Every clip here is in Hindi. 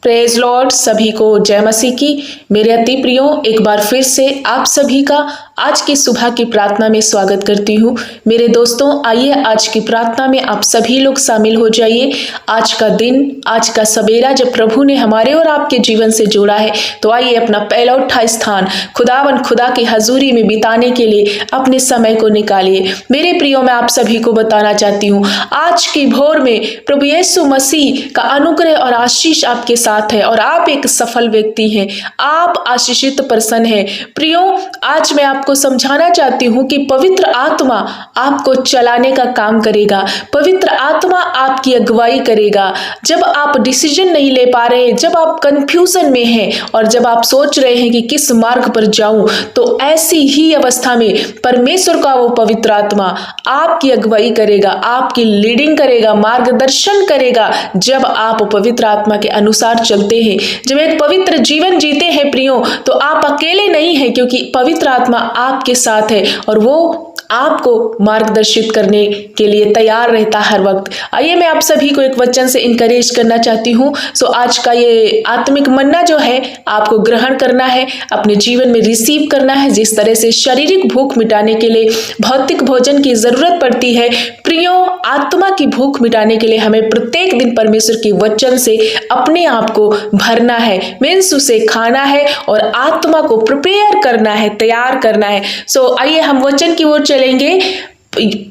Praise Lord. सभी को जय मसीह की। मेरे अति प्रियो, एक बार फिर से आप सभी का आज की सुबह की प्रार्थना में स्वागत करती हूँ। मेरे दोस्तों, आइए आज की प्रार्थना में आप सभी लोग शामिल हो जाइए। आज का दिन, आज का सवेरा जब प्रभु ने हमारे और आपके जीवन से जोड़ा है, तो आइए अपना पहला उठा स्थान खुदा की हजूरी में बिताने के लिए अपने समय को निकालिए। मेरे प्रियो, मैं आप सभी को बताना चाहती हूँ, आज की भोर में प्रभु यीशु मसीह का अनुग्रह और आशीष आपके साथ है और आप एक सफल व्यक्ति हैं, आप आशीषित पर्सन हैं। प्रियो, आज मैं आपको समझाना चाहती हूँ कि पवित्र आत्मा आपको चलाने का काम करेगा, पवित्र आत्मा आपकी अगुवाई करेगा। जब आप डिसीजन नहीं ले पा रहे, जब आप कंफ्यूजन में हैं और जब आप सोच रहे हैं कि किस मार्ग पर जाऊं, तो ऐसी ही अवस्था में परमेश्वर का वो पवित्र आत्मा आपकी अगुवाई करेगा, आपकी लीडिंग करेगा, मार्गदर्शन करेगा। जब आप पवित्र आत्मा के अनुसार चलते हैं, जब एक पवित्र जीवन जीते हैं प्रियो, तो आप अकेले नहीं हैं, क्योंकि पवित्र आत्मा आपके साथ है और वो आपको मार्गदर्शित करने के लिए तैयार रहता हर वक्त। आइए मैं आप सभी को एक वचन से इंकरेज करना चाहती हूँ। सो आज का ये आत्मिक मन्ना जो है, आपको ग्रहण करना है, अपने जीवन में रिसीव करना है। जिस तरह से शारीरिक भूख मिटाने के लिए भौतिक भोजन की जरूरत पड़ती है, प्रियो, आत्मा की भूख मिटाने के लिए हमें प्रत्येक दिन परमेश्वर के वचन से अपने आप को भरना है, मीन्स उसे खाना है और आत्मा को प्रिपेयर करना है, तैयार करना है। सो आइए हम वचन की ओर चलेंगे।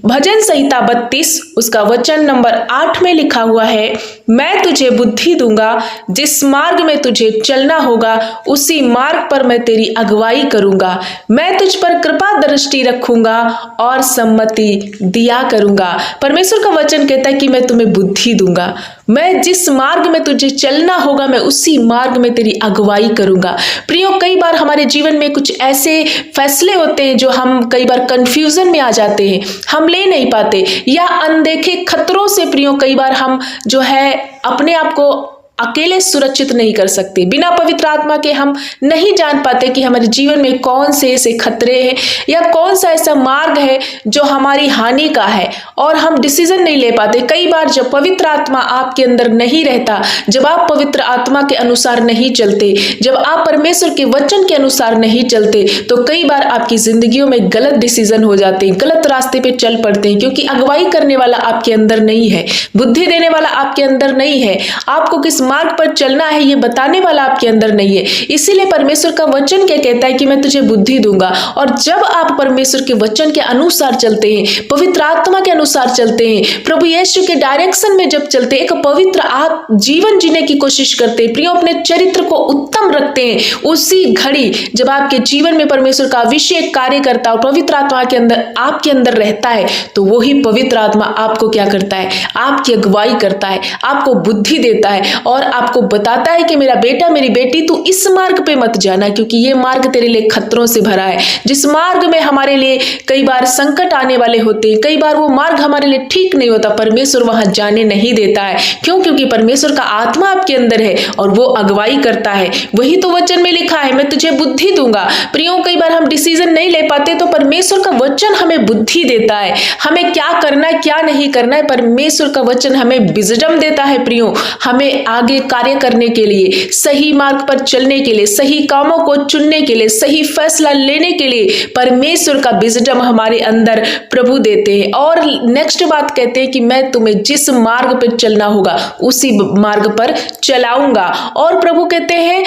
भजन संहिता 32 उसका वचन नंबर 8 में लिखा हुआ है, मैं तुझे बुद्धि दूंगा, जिस मार्ग में तुझे चलना होगा उसी मार्ग पर मैं तेरी अगुवाई करूंगा। मैं तुझ पर कृपा दृष्टि रखूंगा और सम्मति दिया करूंगा। परमेश्वर का वचन कहता है कि मैं तुम्हें बुद्धि दूंगा, मैं जिस मार्ग में तुझे चलना होगा मैं उसी मार्ग में तेरी अगुवाई करूंगा। प्रियो, कई बार हमारे जीवन में कुछ ऐसे फैसले होते हैं जो हम कई बार कंफ्यूजन में आ जाते हैं, हम ले नहीं पाते, या अनदेखे खतरों से प्रियो कई बार हम जो है अपने आप को अकेले सुरक्षित नहीं कर सकते। बिना पवित्र आत्मा के हम नहीं जान पाते कि हमारे जीवन में कौन से ऐसे खतरे हैं या कौन सा ऐसा मार्ग है जो हमारी हानि का है, और हम डिसीजन नहीं ले पाते। कई बार जब पवित्र आत्मा आपके अंदर नहीं रहता, जब आप पवित्र आत्मा के अनुसार नहीं चलते, जब आप परमेश्वर के वचन के अनुसार नहीं चलते, तो कई बार आपकी जिंदगियों में गलत डिसीजन हो जाते हैं, गलत रास्ते पे चल पड़ते हैं, क्योंकि अगुवाई करने वाला आपके अंदर नहीं है, बुद्धि देने वाला आपके अंदर नहीं है, आपको किस मार्ग पर चलना है ये बताने वाला आपके अंदर नहीं है। इसीलिए परमेश्वर का वचन क्या कहता है कि मैं तुझे बुद्धि दूंगा। और जब आप परमेश्वर के वचन के अनुसार चलते हैं, पवित्र आत्मा के अनुसार चलते हैं, प्रभु यीशु के डायरेक्शन में जब चलते हैं, एक पवित्र जीवन जीने की कोशिश करते हैं, प्रियो अपने चरित्र को उत्तम रखते हैं, उसी घड़ी जब आपके जीवन में परमेश्वर का अभिषेक कार्य करता है और पवित्र आत्मा के अंदर आपके अंदर रहता है, तो वही पवित्र आत्मा आपको क्या करता है, आपकी अगुवाई करता है, आपको बुद्धि देता है और आपको बताता है कि मेरा बेटा, मेरी बेटी, तू इस मार्ग पे मत जाना, क्योंकि ये मार्ग तेरे लिए खतरों से भरा है। जिस मार्ग में हमारे लिए कई बार संकट आने वाले होते हैं, कई बार वो मार्ग हमारे लिए ठीक नहीं होता, परमेश्वर वहां जाने नहीं देता है। क्यों? क्योंकि परमेश्वर का आत्मा आपके अंदर है और वो अगुवाई करता है। वही तो वचन में लिखा है, मैं तुझे बुद्धि दूंगा। प्रियो, कई बार हम डिसीजन नहीं ले पाते, तो परमेश्वर का वचन हमें बुद्धि देता है, हमें क्या करना है क्या नहीं करना है। परमेश्वर का वचन हमें विजडम देता है प्रियो, हमें आगे कार्य करने के लिए, सही मार्ग पर चलने के लिए, सही कामों को चुनने के लिए, सही फैसला लेने के लिए परमेश्वर का विजडम हमारे अंदर प्रभु देते हैं। और नेक्स्ट बात कहते हैं कि मैं तुम्हें जिस मार्ग पर चलना होगा उसी मार्ग पर चलाऊंगा। और प्रभु कहते हैं,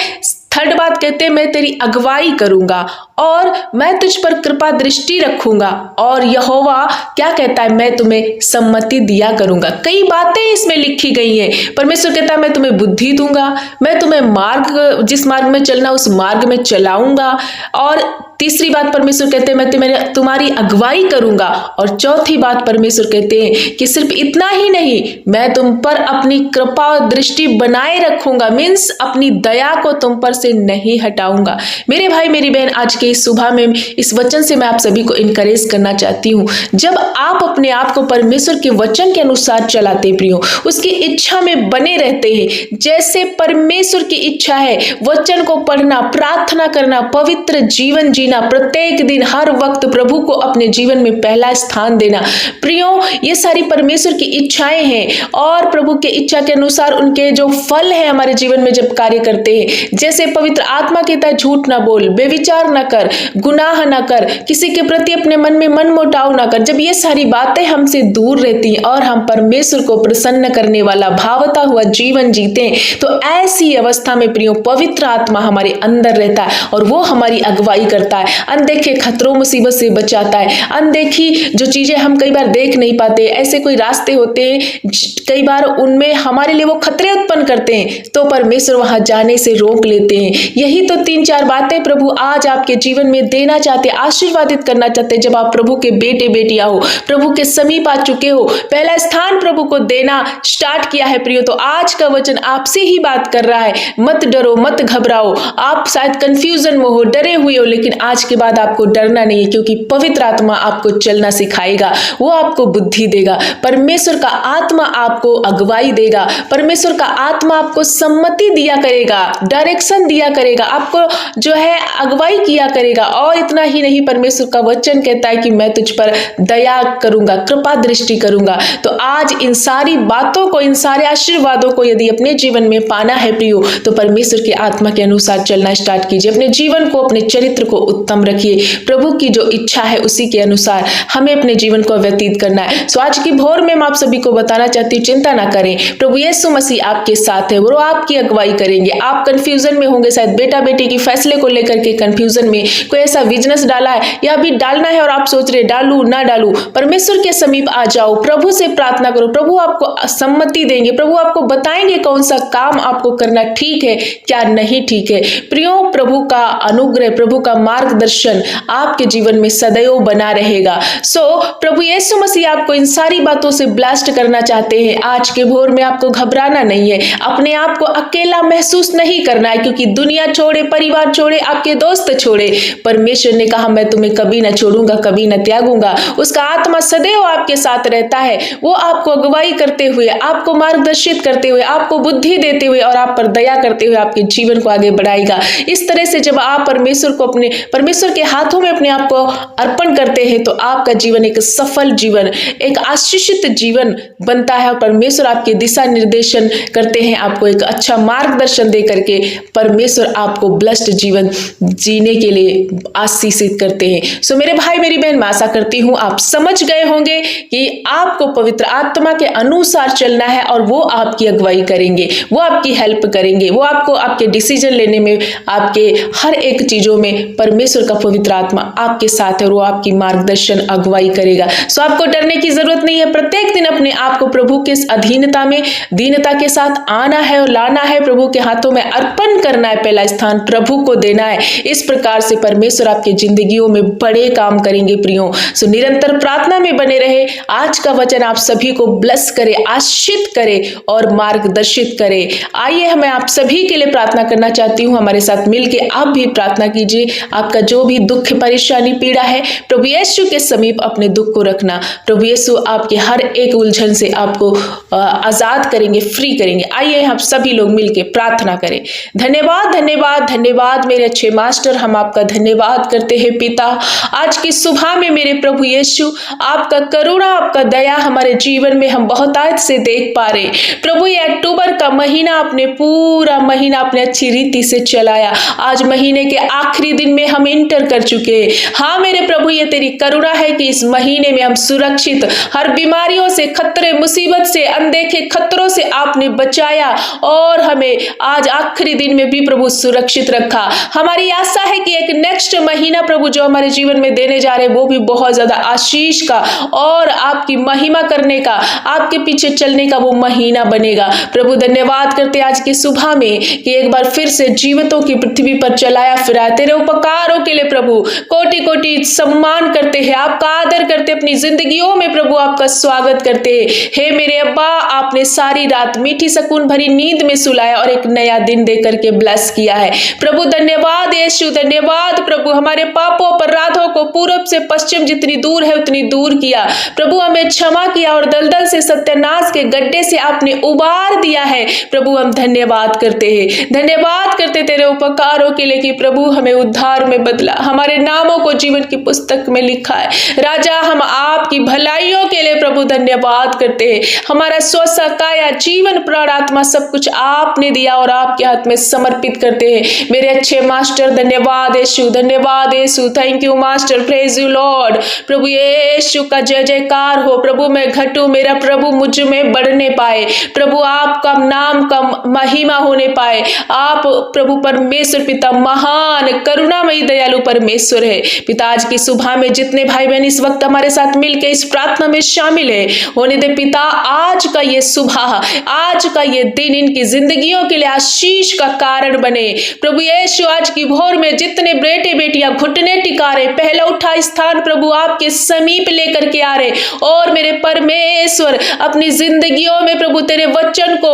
थर्ड बात कहते हैं, मैं तेरी अगुवाई करूंगा और मैं तुझ पर कृपा दृष्टि रखूंगा। और यहोवा क्या कहता है, मैं तुम्हें सम्मति दिया करूंगा। कई बातें इसमें लिखी गई हैं। परमेश्वर कहता है, मैं तुम्हें बुद्धि दूंगा, मैं तुम्हें मार्ग, जिस मार्ग में चलना उस मार्ग में चलाऊंगा। और तीसरी बात परमेश्वर कहते हैं, मैं तुम्हारी अगुवाई करूंगा। और चौथी बात परमेश्वर कहते हैं कि सिर्फ इतना ही नहीं, मैं तुम पर अपनी कृपा और दृष्टि बनाए रखूंगा, मीन्स अपनी दया को तुम पर से नहीं हटाऊंगा। मेरे भाई मेरी बहन, आज के इस सुबह में इस वचन से मैं आप सभी को इनकरेज करना चाहती हूँ। जब आप अपने आप को परमेश्वर के वचन के अनुसार चलाते प्रियो, उसकी इच्छा में बने रहते हैं, जैसे परमेश्वर की इच्छा है, वचन को पढ़ना, प्रार्थना करना, पवित्र जीवन जीना, प्रत्येक दिन हर वक्त प्रभु को अपने जीवन में पहला स्थान देना। प्रियो, ये सारी परमेश्वर की इच्छाएं हैं और प्रभु के इच्छा के अनुसार उनके जो फल है हमारे जीवन में जब कार्य करते हैं, जैसे पवित्र आत्मा कहता है झूठ ना बोल, बेविचार ना कर, गुनाह ना कर, किसी के प्रति अपने मन में मन मुटाव ना कर। जब ये सारी बातें हमसे दूर रहती हैं और हम परमेश्वर को प्रसन्न करने वाला भावता हुआ जीवन जीते हैं, तो ऐसी अवस्था में प्रियो पवित्र आत्मा हमारे अंदर रहता है और वो हमारी अगुवाई करता है, अनदेखे खतरों मुसीबत से बचाता है। अनदेखी जो चीजें हम कई बार देख नहीं पाते, ऐसे कोई रास्ते होते हैं कई बार उनमें हमारे लिए वो खतरे उत्पन्न करते हैं, तो परमेश्वर वहां जाने से रोक लेते हैं। यही तो 3-4 बातें प्रभु आज आपके जीवन में देना चाहते, आशीर्वादित करना चाहते। जब आप प्रभु के बेटे बेटियां हो, प्रभु के समीप आ चुके हो, पहला स्थान प्रभु को देना स्टार्ट किया है प्रियो, तो आज का वचन आपसे ही बात कर रहा है। मत डरो, मत घबराओ। आप शायद कंफ्यूजन में हो, डरे हुए हो, लेकिन आज के बाद आपको डरना नहीं है, क्योंकि पवित्र आत्मा आपको चलना सिखाएगा, वो आपको बुद्धि देगा। परमेश्वर का आत्मा आपको अगुवाई देगा, परमेश्वर का आत्मा आपको सम्मति दिया करेगा, डायरेक्शन दिया करेगा, आपको जो है अगुवाई किया करेगा। और इतना ही नहीं, परमेश्वर का वचन कहता है कि मैं तुझ पर दया करूंगा, कृपा दृष्टि करूंगा। तो आज इन सारी बातों को, इन सारे आशीर्वादों को यदि अपने जीवन में पाना है प्रियो, तो परमेश्वर की आत्मा के अनुसार चलना स्टार्ट कीजिए। अपने जीवन को, अपने चरित्र को उत्तम रखिए। प्रभु की जो इच्छा है उसी के अनुसार हमें अपने जीवन को व्यतीत करना है। सो आज की भोर में मैं आप सभी को बताना चाहती हूँ, चिंता ना करें, प्रभु यीशु मसीह आपके साथ है, वो आपकी अगुवाई करेंगे। आप कंफ्यूजन में होंगे, शायद बेटा बेटी की फैसले को लेकर के कंफ्यूजन में, कोई ऐसा बिजनेस डाला है या अभी डालना है और आप सोच रहे डालू ना डालू, परमेश्वर के समीप आ जाओ, प्रभु से प्रार्थना करो, प्रभु आपको सम्मति देंगे, प्रभु आपको बताएंगे कौन सा काम आपको करना ठीक है, क्या नहीं ठीक है। प्रियो, प्रभु का अनुग्रह, प्रभु का मार्गदर्शन आपके जीवन में सदैव बना रहेगा। सो प्रभु यीशु मसीह आपको इन सारी बातों से ब्लास्ट करना चाहते हैं। आज के भोर में आपको घबराना नहीं है, अपने आप को अकेला महसूस नहीं करना है, क्योंकि दुनिया छोड़े, परिवार छोड़े, आपके दोस्त छोड़े, परमेश्वर ने कहा मैं तुम्हें कभी न छोड़ूंगा, कभी न त्यागूंगा। उसका आत्मा सदैव आपके साथ रहता है, वो आपको अगुवाई करते हुए, आपको मार्गदर्शित करते हुए, आपको बुद्धि देते हुए और आप पर दया करते हुए आपके जीवन को आगे बढ़ाएगा। इस तरह से जब आप परमेश्वर के हाथों में अपने आप को अर्पण करते हैं, तो आपका जीवन एक सफल जीवन, एक आशीषित जीवन बनता है और परमेश्वर आपके दिशा निर्देशन करते हैं, आपको एक अच्छा मार्गदर्शन दे करके परमेश्वर आपको ब्लेस्ड जीवन जीने के लिए आशीषित करते हैं। सो मेरे भाई मेरी बहन, मैं आशा करती हूँ आप समझ गए होंगे कि आपको पवित्र आत्मा के अनुसार चलना है और वो आपकी अगुवाई करेंगे, वो आपकी हेल्प करेंगे, वो आपको आपके डिसीजन लेने में, आपके हर एक चीजों में परमेश्वर का पवित्र आत्मा आपके साथ है और वो आपकी मार्गदर्शन अगुवाई करेगा। सो आपको डरने की जरूरत नहीं है। प्रत्येक दिन अपने आप को प्रभु के अधीनता में, दीनता के साथ आना है और लाना है, प्रभु के हाथों में अर्पण करना है, पहला स्थान प्रभु को देना है। इस प्रकार से परमेश्वर आपकी जिंदगियों में बड़े काम करेंगे प्रियो। सो निरंतर प्रार्थना में बने रहे। आज का वचन आप सभी को ब्लेस करे, आशीषित करे और मार्गदर्शित करे। आइए मैं आप सभी के लिए प्रार्थना करना चाहती हूँ, हमारे साथ मिलके आप भी प्रार्थना कीजिए। आपका जो भी दुख, परेशानी, पीड़ा है, प्रभु यीशु के समीप अपने दुख को रखना। प्रभु यीशु आपके हर एक उलझन से आपको आजाद करेंगे, फ्री करेंगे। आइए हम सभी लोग मिलके प्रार्थना करें। धन्यवाद, धन्यवाद, धन्यवाद मेरे अच्छे मास्टर, हम आपका धन्यवाद करते हैं पिता। आज की सुबह में मेरे प्रभु यीशु, आपका करुणा, आपका दया हमारे जीवन में हम बहुत आज से देख पा रहे। प्रभु ये अक्टूबर का महीना, अपने पूरा महीना अपने अच्छी रीति से चलाया। आज महीने के आखिरी दिन में हम इंटर कर चुके हैं। हाँ मेरे प्रभु, ये तेरी करुणा है कि इस महीने में हम सुरक्षित, हर बीमारियों से, खतरे, मुसीबत से, अनदेखे खतरों से आपने बचाया और हमें आज आखिरी दिन में भी प्रभु सुरक्षित रखा। हमारी आशा है कि एक नेक्स्ट महीना प्रभु जो हमारे जीवन में देने जा रहे हैं, वो भी बहुत ज्यादा आशीष का और आपकी महिमा करने का, आपके पीछे चलने का वो महीना बनेगा। प्रभु धन्यवाद करते आज की सुबह में कि एक बार फिर से जीवितों की पृथ्वी पर चलाया फिरा। तेरे उपकारों के लिए प्रभु कोटि कोटि सम्मान करते हैं, आपका आदर करते, अपनी जिंदगियों में प्रभु आपका स्वागत करते हैं। हे मेरे अब्बा, आपने सारी रात मीठी सुकून भरी नींद में सुलाया और एक नया दिन दे करके ब्लेस किया है। प्रभु धन्यवाद यीशु, धन्यवाद प्रभु, हमारे पापों अपराधों को पूरब से पश्चिम जितनी दूर है उतनी दूर किया। प्रभु हमें क्षमा किया और दलदल से, सत्यानाश के गड्ढे से आपने उबार दिया है। प्रभु हम धन्यवाद करते हैं, धन्यवाद करते तेरे उपकारों के लिए कि प्रभु हमें उद्धार में बदला, हमारे नामों को जीवन की पुस्तक में लिखा है। राजा, हम आपकी भलाइयों के लिए प्रभु धन्यवाद करते हैं। हमारा स्वस्थ काया, जीवन, प्राण, आत्मा सब कुछ आपने दिया और आपके हाथ में समर्पित करते हैं। मेरे अच्छे मास्टर, धन्यवाद यीशु, धन्यवाद Yeshu, thank you master, praise you lord. प्रभु यीशु का जय जयकार हो। प्रभु मैं घटूं, मेरा प्रभु मुझ में बढ़ने पाए। प्रभु आपका नाम का महिमा होने पाए। आप प्रभु परमेश्वर पिता महान करुणामयी दयालु परमेश्वर है। पिता, आज की सुबह में जितने भाई बहन इस वक्त हमारे साथ मिलकर इस प्रार्थना में शामिल है, होने दे पिता आज का ये सुबह, आज का ये दिन इनकी जिंदगियों के लिए आशीष का कारण बने। प्रभु यीशु, आज की भोर में जितने बेटे बेटियां घुटने टिका रहे, पहला उठा स्थान प्रभु आपके समीप लेकर के आ रहे, और मेरे परमेश्वर अपनी जिंदगियों में प्रभु तेरे वचन को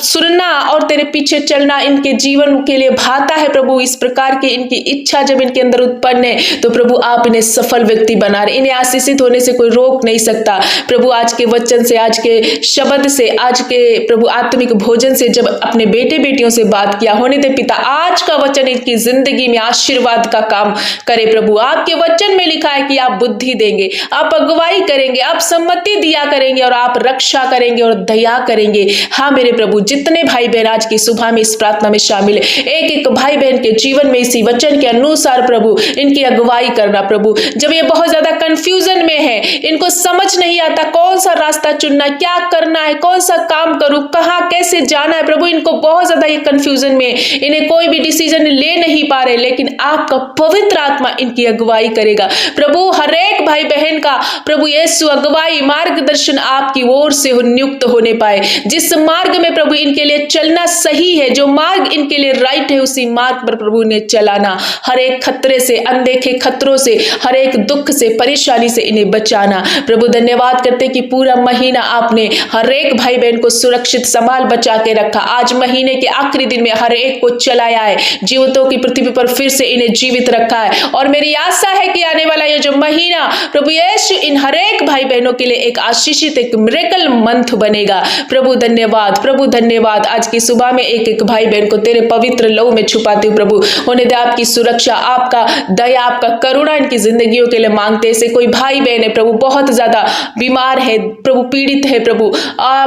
सुनना और तेरे पीछे चलना इनके जीवन के लिए भाता है। प्रभु इस प्रकार की इनकी इच्छा जब इनके अंदर उत्पन्न है तो प्रभु आप इन्हें सफल व्यक्ति बना रहे, इन्हें आशीषित होने से कोई रोक नहीं सकता। प्रभु आज के वचन से, आज के शब्द से, आज के प्रभु आत्मिक भोजन से जब अपने बेटे बेटियों से बात किया, होने दे पिता आज का वचन इनकी जिंदगी में आशीर्वाद का काम करे। प्रभु आपके वचन में लिखा है कि आप बुद्धि देंगे, आप अगुवाई करेंगे, आप सम्मति दिया करेंगे और आप रक्षा करेंगे और दया करेंगे। हाँ मेरे प्रभु, जितने भाई बहन आज की सुबह में इस प्रार्थना में शामिल है, एक एक भाई बहन के जीवन में इसी वचन के अनुसार प्रभु इनकी अगुवाई करना। प्रभु जब ये बहुत ज्यादा कंफ्यूजन में है, इनको समझ नहीं आता कौन सा रास्ता चुनना, क्या करना है, कौन सा काम करूं, कहां कैसे जाना है, प्रभु इनको बहुत ज्यादा ये कंफ्यूजन में, इन्हें कोई भी डिसीजन ले नहीं पा रहे, लेकिन आपका पवित्र आत्मा इनकी अगुवाई करेगा। प्रभु हर एक भाई बहन का प्रभु यीशु अगुवाई मार्गदर्शन आपकी ओर से नियुक्त होने पाए। जिस मार्ग में प्रभु इनके लिए चलना सही है, जो मार्ग इनके लिए राइट है, उसी मार्ग पर प्रभु ने चलाना। हर एक खतरे से, अनदेखे खतरों से, हर एक दुख से, परेशानी से इन्हें बचाना। प्रभु धन्यवाद करते कि पूरा महीना आपने हर एक भाई बहन को सुरक्षित संभाल बचा के रखा। आज महीने के आखिरी दिन में हर एक को चलाया है, जीवितों की पृथ्वी पर फिर से इन्हें जीवित रखा है, और मेरी आशा है कि आने वाला ये जो महीना प्रभु यीशु इन हर एक भाई बहनों के लिए एक आशीषित, एक मिरेकल मंथ बनेगा। प्रभु धन्यवाद, प्रभु धन्यवाद। आज की सुबह में एक एक भाई बहन को तेरे पवित्र लहू में छुपाती हूँ प्रभु, होने दे आपकी सुरक्षा, आपका दया, आपका करुणा इनकी जिंदगियों के लिए मांगते। ऐसे कोई भाई बहन है प्रभु बहुत ज्यादा बीमार है, प्रभु पीड़ित है प्रभु,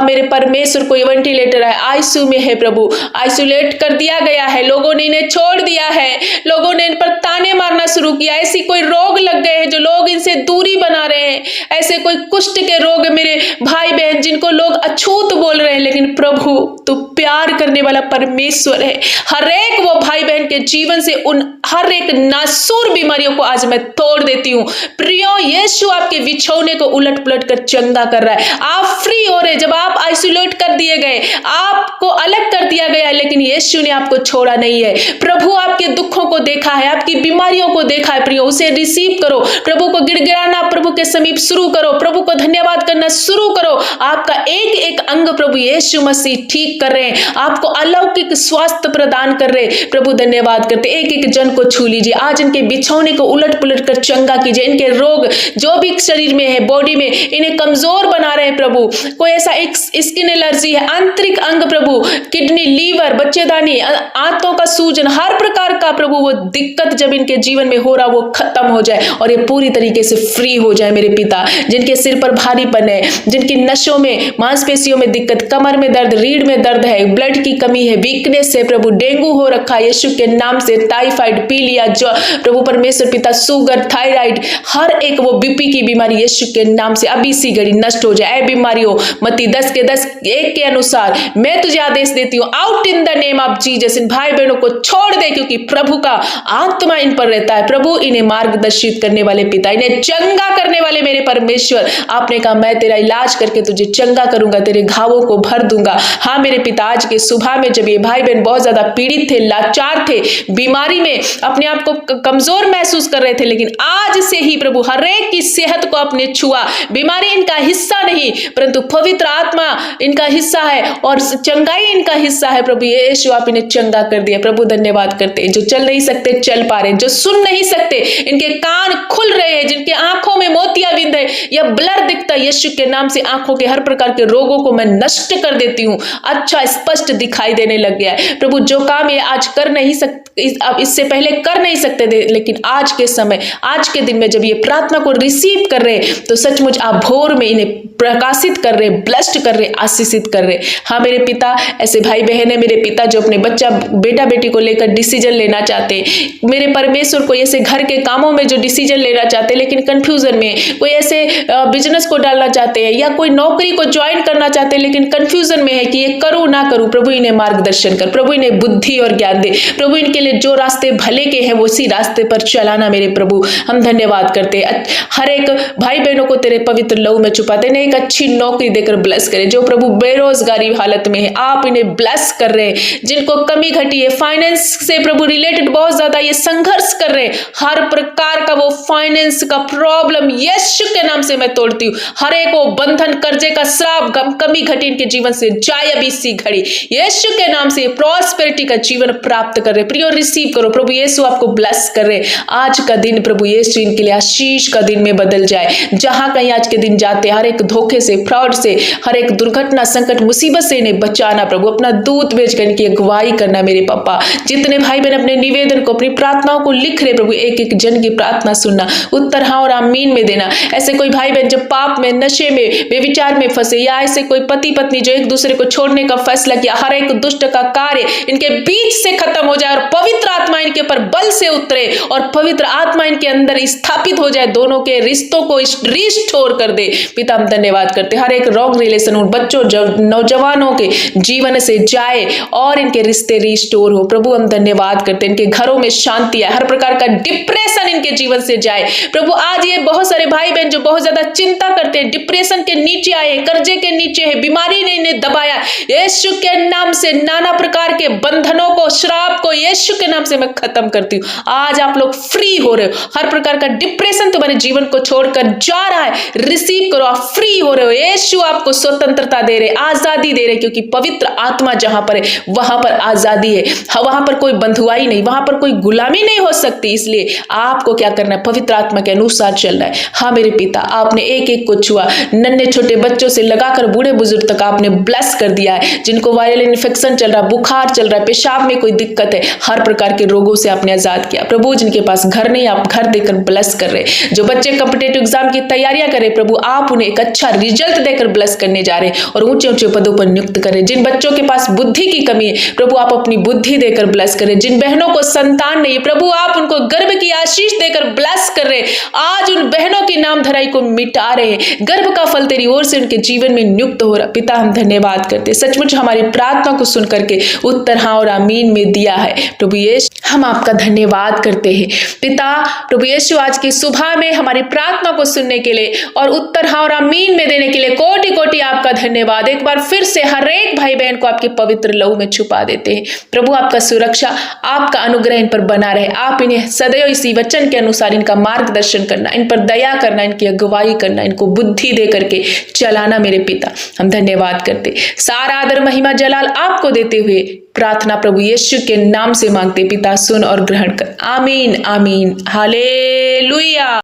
मेरे परमेश्वर कोई वेंटिलेटर है, आईसीयू में है प्रभु, आइसोलेट कर दिया गया है, लोगों ने इन्हें छोड़ दिया है, लोगों ने इन पर ताने मारना शुरू किया, ऐसी कोई रोग लग गए हैं जो लोग इनसे दूरी बना रहे हैं, ऐसे कोई कुष्ठ के रोग मेरे भाई बहन जिनको लोग अछूत बोल रहे हैं, लेकिन प्रभु तू प्यार करने वाला परमेश्वर है। हर एक वो भाई बहन के जीवन से उन हर एक नासूर बीमारियों को आज मैं तोड़ देती हूँ। प्रियो यीशु आपके बिछौने को उलट पुलट कर चंगा कर रहा है। आप फ्री हो रहे, जब आप आइसोलेट कर दिए गए, आपको अलग कर दिया गया, लेकिन यीशु ने आपको छोड़ा नहीं है। प्रभु आपके दुखों को देखा है, आपकी बीमारियों को देखा है। प्रियो उसे रिसीव करो, प्रभु को गिड़गिड़ाना प्रभु के समीप शुरू करो, प्रभु को धन्यवाद करना शुरू करो। आपका एक एक अंग प्रभु यीशु मसीह ठीक कर रहे हैं, आपको अलौकिक स्वास्थ्य प्रदान कर रहे। प्रभु धन्यवाद करते, एक एक जन को छू लीजिए, आज इनके बिछौने को उलट पुलट कर चंगा कीजिए। इनके रोग जो भी शरीर में है, बॉडी में, इन्हें कमजोर बना रहे हैं प्रभु। कोई ऐसा एक स्किन एलर्जी है, आंतरिक अंग प्रभु, किडनी, लीवर, बच्चेदानी, आंतों का सूजन, हर प्रकार का प्रभु वो दिक्कत जब इनके जीवन में हो रहा वो खत्म हो जाए और ये पूरी तरीके से फ्री हो जाए। मेरे पिता, जिनके सिर पर भारीपन है, जिनकी नसों में, मांसपेशियों में दिक्कत, कमर में दर्द, रीढ़ में दर्द है, ब्लड की कमी है, वीकनेस है प्रभु, डेंगू हो रखा है यीशु के नाम से, टाइफाइड, पीलिया, जो प्रभु परमेश्वर पिता, शुगर, थायराइड, हर एक वो बीपी की बीमारी यीशु के नाम से अभी सी घड़ी नष्ट हो जाए। बीमारी हो मत्ती 10 के 10 1 के अनुसार मैं तुझे आदेश देती हूँ, out in the name of Jesus. इन भाई बहनों को छोड़ दे, क्योंकि प्रभु का आत्मा इन पर रहता है। प्रभु इन्हें मार्गदर्शित करने वाले पिता, इन्हें चंगा करने वाले मेरे परमेश्वर, आपने कहा मैं तेरा इलाज करके तुझे चंगा करूंगा, तेरे घावों को भर दूंगा। हाँ मेरे पिता, आज के सुबह में जब ये भाई बहन बहुत ज्यादा पीड़ित थे, लाचार थे, बीमारी में अपने आप को कमजोर महसूस कर रहे थे, लेकिन आज से ही प्रभु हर एक की सेहत को आपने छुआ। बीमारी इनका हिस्सा नहीं, परंतु पवित्र आत्मा इनका हिस्सा है और चंगाई इनका हिस्सा है। प्रभु यीशु आप इन्हें चंगा कर दिया। प्रभु धन्यवाद करते हैं, जो चल नहीं सकते चल पा रहे, जो सुन नहीं सकते इनके कान खुल रहे हैं, जिनके आंखों में मोतियाबिंद है या ब्लर दिखता है, यीशु के नाम से आंखों के हर प्रकार के रोगों को मैं नष्ट कर देती हूँ। अच्छा स्पष्ट दिखाई देने लग गया है। प्रभु जो काम ये आज कर नहीं सकते, अब इससे पहले कर नहीं सकते थे, लेकिन आज के समय, आज के दिन में जब ये प्रार्थना को रिसीव कर रहे तो सचमुच आप भोर में इन्हें प्रकाशित कर रहे, ब्लेस्ड कर रहे, आशीषित कर रहे। हाँ मेरे पिता, ऐसे भाई बहन है मेरे पिता जो अपने बच्चा बेटा बेटी को लेकर डिसीजन लेना चाहते हैं, मेरे परमेश्वर को ऐसे घर के कामों में जो डिसीजन लेना चाहते हैं लेकिन कंफ्यूजन में, कोई ऐसे बिजनेस को डालना चाहते हैं या कोई नौकरी को ज्वाइन करना चाहते हैं लेकिन कंफ्यूजन में है कि ये करूं ना करूं, प्रभु इन्हें मार्गदर्शन कर, प्रभु इन्हें बुद्धि और ज्ञान दे, प्रभु इनके लिए जो रास्ते भले के हैं वो उसी रास्ते पर चलाना मेरे प्रभु। हम धन्यवाद करते हैं, हर एक भाई बहनों को तेरे पवित्र लहू में छुपा देने, एक अच्छी नौकरी देकर ब्लेस करे। जो प्रभु बेरोजगारी हालत में है आप इन्हें ब्लेस कर रहे हैं, जिनको कमी घटी है फाइनेंस से प्रभु रिलेटेड बहुत ज्यादा ये संघर्ष कर रहे हैं, हर प्रकार का वो फाइनेंस का प्रॉब्लम यीशु के नाम से मैं तोड़ती हूँ। हर एक वो बंधन, कर्जे का श्राप, कमी घटी इनके जीवन से जाए अभी इसी घड़ी यीशु के नाम से। प्रॉस्पेरिटी का जीवन प्राप्त कर रहे, प्रियो रिसीव करो, प्रभु यीशु आपको ब्लेस कर रहे। आज का दिन प्रभु यीशु इनके लिए आशीष का दिन में बदल जाए। जहां कहीं आज के दिन जाते हर एक धोखे से, फ्रॉड से, हर एक दुर्घटना, संकट, मुसीबत से इन्हें बचाना प्रभु, अपना दूत भेजकर इनकी अगुवाई करना मेरे पापा। जितने भाई बहन अपने निवेदन को, अपनी प्रार्थनाओं को लिख रहे प्रभु, एक एक जन की प्रार्थना सुनना, उत्तर हाँ और आमीन में देना। ऐसे कोई भाई बहन जब पाप में, नशे में, बेविचार में फंसे, या ऐसे कोई पति पत्नी जो एक दूसरे को छोड़ने का फैसला किया, हर एक दुष्ट का कार्य इनके बीच से खत्म हो जाए और पवित्र आत्मा इनके ऊपर बल से उतरे और पवित्र आत्मा इनके अंदर स्थापित हो जाए, दोनों के रिश्तों को रिस्टोर कर दे। पिता हम धन्यवाद करते, हर एक रॉन्ग रिलेशन उन बच्चों, नौजवानों के जीवन से जाए और इनके रिश्ते रिस्टोर हो। प्रभु हम धन्यवाद करते, इनके घरों में शांति आए, हर प्रकार का डिप्रेशन इनके जीवन से जाए। प्रभु आज ये बहुत सारे भाई बहन जो बहुत ज्यादा चिंता करते हैं, डिप्रेशन के नीचे आए, कर्जे के नीचे है, बीमारी ने इन्हें दबाया, यीशु के नाम से नाना प्रकार के बंधनों को, श्राप को यीशु के नाम से मैं खत्म करती हूँ। आज आप लोग फ्री हो रहे हो, हर प्रकार का डिप्रेशन तुम्हारे जीवन को छोड़कर जा रहा है, रिसीव करो, आप फ्री हो रहे हो। यीशु आपको स्वतंत्रता दे रहे, आजादी दे रहे, क्योंकि पवित्र आत्मा जहां पर है वहां पर आजादी है, वहां पर कोई बंधुआई नहीं, वहां पर कोई गुलामी नहीं हो सकती। इसलिए आपको क्या करना है, पवित्र आत्मा के अनुसार चलना है। हाँ मेरे पिता, आपने एक एक को छुआ, नन्हे छोटे बच्चों से लगाकर बूढ़े बुजुर्ग तक आपने ब्लेस कर दिया है। जिनको वायरल इन्फेक्शन चल रहा, बुखार चल रहा है, पेशाब में कोई दिक्कत है, हर प्रकार के रोगों से आपने आजाद किया प्रभु। जिनके पास घर नहीं, आप घर देकर ब्लेस कर रहे। जो बच्चे कॉम्पिटिटिव एग्जाम की तैयारियां कर रहे प्रभु, आप उन्हें एक अच्छा रिजल्ट देकर ब्लेस करने जा रहे और ऊंचे ऊंचे पदों पर नियुक्त करें। जिन बच्चों के पास बुद्धि की कमी है प्रभु, आप अपनी बुद्धि देकर ब्लेस करें। जिन बहनों को संतान नहीं प्रभु, आप उनको गर्भ की आशीष देकर ब्लेस कर रहे। आज उन बहनों की नाम धराई को मिटा रहे, गर्भ का फल तेरी ओर से उनके जीवन में नियुक्त हो रहा। पिता हम धन्यवाद करते, सचमुच हमारी प्रार्थना को सुन करके उत्तर हाँ और आमीन में दिया है प्रभु यीशु, हम आपका धन्यवाद करते हैं पिता। प्रभु यीशु आज की सुबह में हमारी प्रार्थना को सुनने के लिए और उत्तर हाँ और आमीन में देने के लिए कोटि कोटि आपका धन्यवाद। एक बार फिर से हर एक भाई बहन को आपके पवित्र लहू में छुपा देते हैं प्रभु। आपका सुरक्षा, आपका अनुग्रह इन पर बना रहे। आप इन्हें सदैव इसी वचन के अनुसार इनका मार्गदर्शन करना, इन पर दया करना, इनकी अगुवाई करना, इनको बुद्धि दे करके चलाना मेरे पिता। हम धन्यवाद करते, सारा आदर महिमा जलाल आपको देते हुए प्रार्थना प्रभु यीशु के नाम से मांगते पिता, सुन और ग्रहण कर। आमीन आमीन, हालेलुया।